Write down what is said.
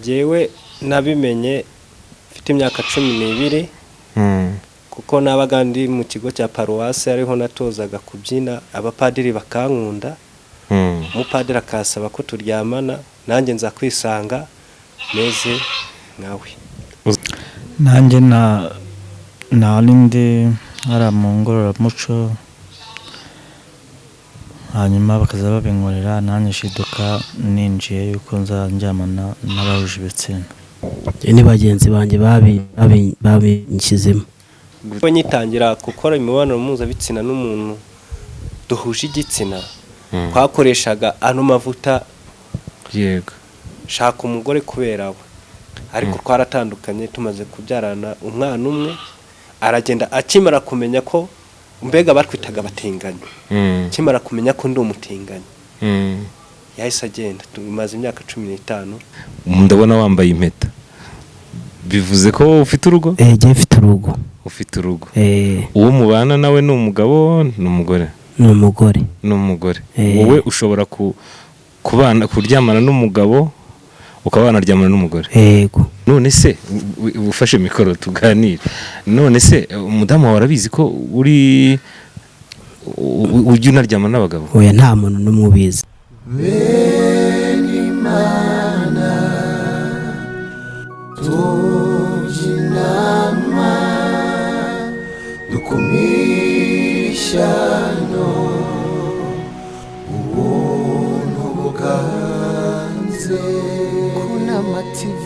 Jewe nabimenye mfite imyaka 12 kuko nabaga ndi mu kigo cya paruwasi ariho natozaga kubyina abapadiri bakankunda umupadiri akasaba ko turyamana nanjye nza kwisanga meze nkawe nanjye nalinde aramongorora muco hanyuma bakaza babinkorera nanjye shiduka ninjiye yuko nzanjyamana n'abahuje ibitsina ni bagenzi banjye babinshyizemo ko nyitangira gukora imibonano mpuzabitsina n'umuntu duhuje igitsina twakoreshaga ano mavuta yego shaka umugore kubera we ariko twaratandukanye tumaze kubyarana umwana umwe aragenda akimara kumenya ko mbega batwitaga batinganye akimara kumenya ko ndi umutinganye yahise agenda tumaze imyaka 15 ndabona wambaye impeta bivuze ko ufite urugo je mfite urugo ufite urugo uwo mubana nawe ni umugabo n'umugore n'umugore wowe ushobora kubana kuryamana n'umugabo ukaba wanaryamana n'umugore yego none se ufashe mikoro tuganire none se umudamu wawe arabizi ko uri ujya unaryamana n'abagabo oya nta muntu n'umubizi Benimana tujinama dukumishano ubuntu buganze Kunama TV